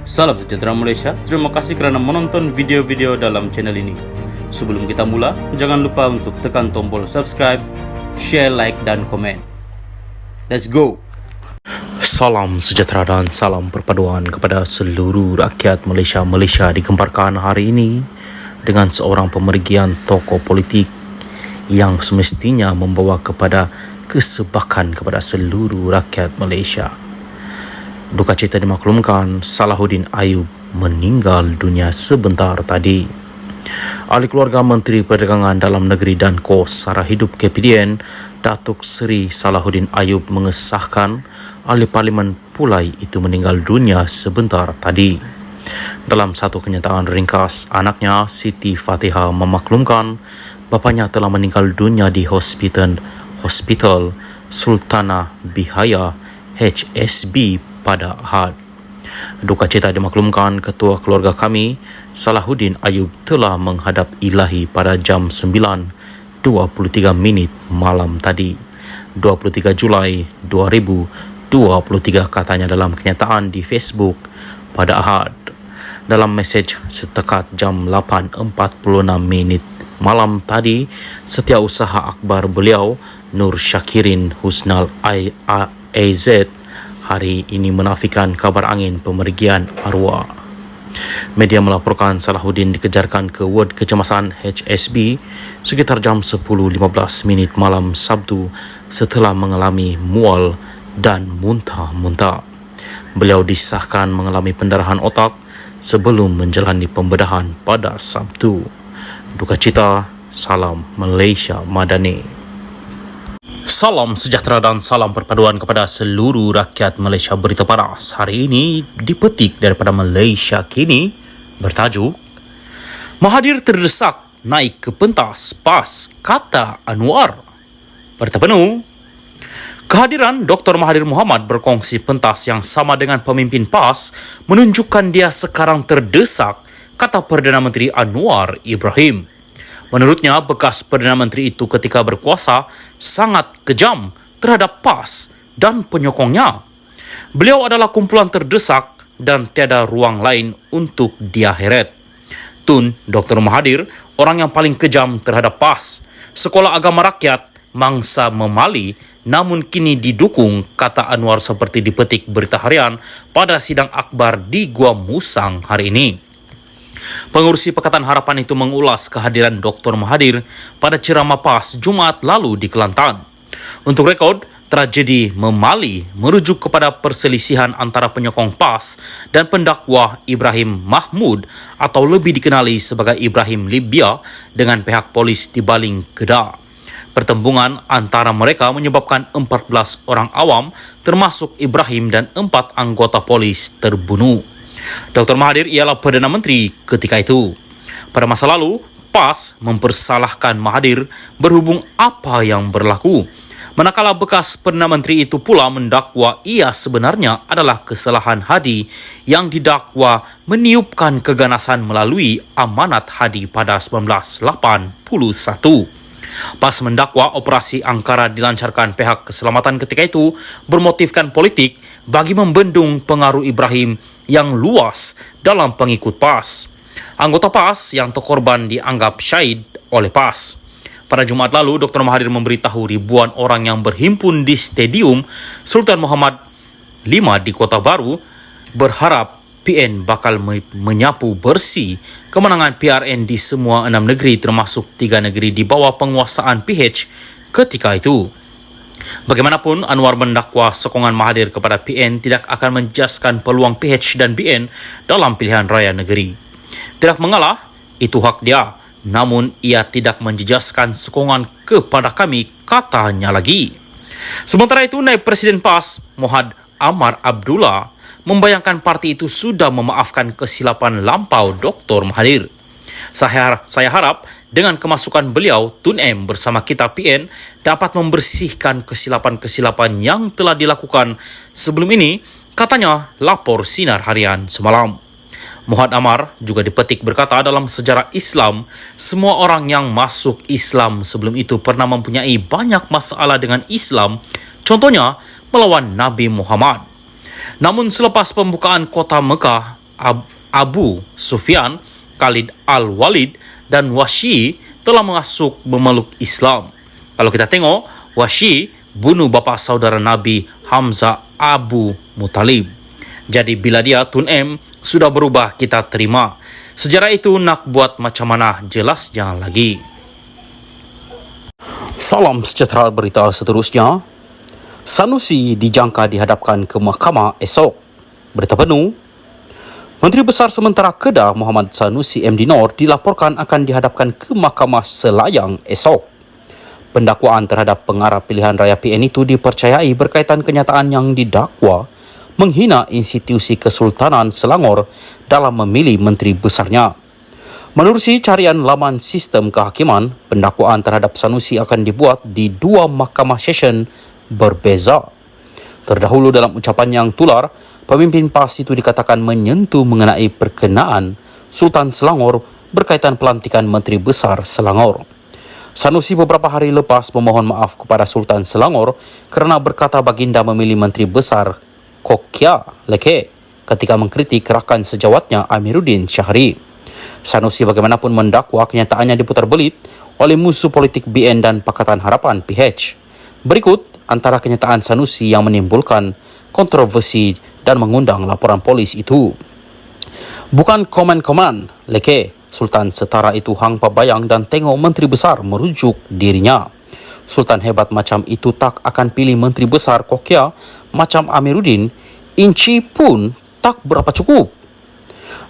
Salam sejahtera Malaysia, terima kasih kerana menonton video-video dalam channel ini. Sebelum kita mula, jangan lupa untuk tekan tombol subscribe, share, like dan komen. Let's go! Salam sejahtera dan salam perpaduan kepada seluruh rakyat Malaysia. Malaysia digemparkan hari ini dengan seorang pemergian tokoh politik yang semestinya membawa kepada kesebakan kepada seluruh rakyat Malaysia. Duka cita dimaklumkan, Salahuddin Ayub meninggal dunia sebentar tadi. Ahli keluarga Menteri Perdagangan Dalam Negeri dan Kos Sara Hidup KPDN, Datuk Seri Salahuddin Ayub mengesahkan ahli parlimen Pulai itu meninggal dunia sebentar tadi. Dalam satu kenyataan ringkas, anaknya Siti Fatihah memaklumkan bapanya telah meninggal dunia di Hospital Sultanah Bihaya HSB pada Ahad. Duka cita dimaklumkan Ketua Keluarga Kami, Salahuddin Ayub telah menghadap ilahi pada jam 9.23 malam tadi, 23 Julai 2023, katanya dalam kenyataan di Facebook pada Ahad. Dalam mesej setekat jam 8.46 malam tadi, Setiausaha Akbar beliau, Nur Syakirin Husnal AZ, hari ini menafikan kabar angin pemergian arwah. Media melaporkan Salahuddin dikejarkan ke ward kecemasan HSB sekitar jam 10.15 malam Sabtu setelah mengalami mual dan muntah-muntah. Beliau disahkan mengalami pendarahan otak sebelum menjalani pembedahan pada Sabtu. Duka cita, salam Malaysia Madani. Salam sejahtera dan salam perpaduan kepada seluruh rakyat Malaysia. Berita panas hari ini dipetik daripada Malaysia Kini bertajuk Mahathir terdesak naik ke pentas PAS, kata Anwar. Berita penuh, kehadiran Dr. Mahathir Mohamad berkongsi pentas yang sama dengan pemimpin PAS menunjukkan dia sekarang terdesak, kata Perdana Menteri Anwar Ibrahim. Menurutnya, bekas Perdana Menteri itu ketika berkuasa sangat kejam terhadap PAS dan penyokongnya. Beliau adalah kumpulan terdesak dan tiada ruang lain untuk dia heret. Tun Dr. Mahathir, orang yang paling kejam terhadap PAS, Sekolah Agama Rakyat, mangsa memali, namun kini didukung, kata Anwar seperti dipetik Berita Harian pada sidang akbar di Gua Musang hari ini. Pengurusi Pakatan Harapan itu mengulas kehadiran Dr. Mahathir pada ceramah PAS Jumaat lalu di Kelantan. Untuk rekod, tragedi memali merujuk kepada perselisihan antara penyokong PAS dan pendakwah Ibrahim Mahmud atau lebih dikenali sebagai Ibrahim Libya dengan pihak polis di Baling Kedah. Pertembungan antara mereka menyebabkan 14 orang awam termasuk Ibrahim dan 4 anggota polis terbunuh. Dr. Mahathir ialah Perdana Menteri ketika itu. Pada masa lalu, PAS mempersalahkan Mahathir berhubung apa yang berlaku. Manakala bekas Perdana Menteri itu pula mendakwa ia sebenarnya adalah kesalahan Hadi yang didakwa meniupkan keganasan melalui amanat Hadi pada 1981. PAS mendakwa operasi Angkara dilancarkan pihak keselamatan ketika itu bermotifkan politik bagi membendung pengaruh Ibrahim yang luas dalam pengikut PAS. Anggota PAS yang terkorban dianggap syahid oleh PAS. Pada Jumaat lalu, Dr. Mahathir memberitahu ribuan orang yang berhimpun di Stadium Sultan Muhammad V di Kota Baru berharap PN bakal menyapu bersih kemenangan PRN di semua 6 negeri termasuk 3 negeri di bawah penguasaan PH ketika itu. Bagaimanapun, Anwar mendakwa sokongan Mahathir kepada PN tidak akan menjaskan peluang PH dan BN dalam pilihan raya negeri. Tidak mengalah, itu hak dia. Namun, ia tidak menjejaskan sokongan kepada kami, katanya lagi. Sementara itu, Naib Presiden PAS, Mohd Amar Abdullah, membayangkan parti itu sudah memaafkan kesilapan lampau Dr. Mahathir. Saya harap dengan kemasukan beliau, Tun M bersama kita PN dapat membersihkan kesilapan-kesilapan yang telah dilakukan sebelum ini, katanya lapor Sinar Harian semalam. Mohd Amar juga dipetik berkata dalam sejarah Islam, semua orang yang masuk Islam sebelum itu pernah mempunyai banyak masalah dengan Islam, contohnya melawan Nabi Muhammad. Namun selepas pembukaan kota Mekah, Abu Sufyan, Khalid Al-Walid dan Wahsy telah masuk memeluk Islam. Kalau kita tengok, Wahsy bunuh bapa saudara Nabi Hamzah Abu Muttalib. Jadi bila dia Tun M sudah berubah, kita terima. Sejarah itu nak buat macam mana, jelas jangan lagi. Salam sejahtera, berita seterusnya. Sanusi dijangka dihadapkan ke mahkamah esok. Berita penuh. Menteri Besar Sementara Kedah Muhammad Sanusi MD Nor dilaporkan akan dihadapkan ke Mahkamah Selayang esok. Pendakwaan terhadap pengarah pilihan raya PN itu dipercayai berkaitan kenyataan yang didakwa menghina institusi Kesultanan Selangor dalam memilih menteri besarnya. Menerusi carian laman sistem kehakiman, pendakwaan terhadap Sanusi akan dibuat di 2 mahkamah session berbeza. Terdahulu dalam ucapan yang tular, pemimpin PAS itu dikatakan menyentuh mengenai perkenaan Sultan Selangor berkaitan pelantikan Menteri Besar Selangor. Sanusi beberapa hari lepas memohon maaf kepada Sultan Selangor kerana berkata baginda memilih Menteri Besar Kokia Leke ketika mengkritik rakan sejawatnya Amiruddin Syahri. Sanusi bagaimanapun mendakwa kenyataannya diputar belit oleh musuh politik BN dan Pakatan Harapan PH. Berikut antara kenyataan Sanusi yang menimbulkan kontroversi dan mengundang laporan polis itu. Bukan komen-komen Leke, Sultan setara itu hang pabayang dan tengok menteri besar merujuk dirinya. Sultan hebat macam itu tak akan pilih menteri besar Kokia macam Amiruddin, inci pun tak berapa cukup.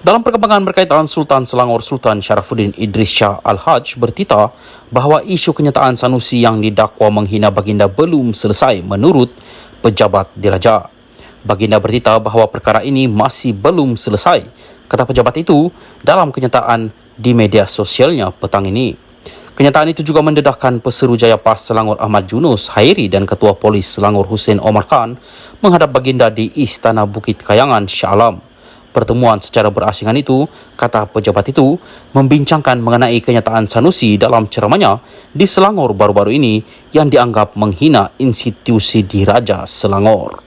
Dalam perkembangan berkaitan Sultan Selangor, Sultan Syarafuddin Idris Shah Al-Haj bertita bahawa isu kenyataan Sanusi yang didakwa menghina baginda belum selesai menurut pejabat diraja. Baginda bertita bahawa perkara ini masih belum selesai, kata pejabat itu dalam kenyataan di media sosialnya petang ini. Kenyataan itu juga mendedahkan Peseru Jaya PAS Selangor Ahmad Yunus Hairi dan Ketua Polis Selangor Hussein Omar Khan menghadap baginda di Istana Bukit Kayangan, Shah Alam. Pertemuan secara berasingan itu, kata pejabat itu, membincangkan mengenai kenyataan Sanusi dalam ceramahnya di Selangor baru-baru ini yang dianggap menghina institusi diraja Selangor.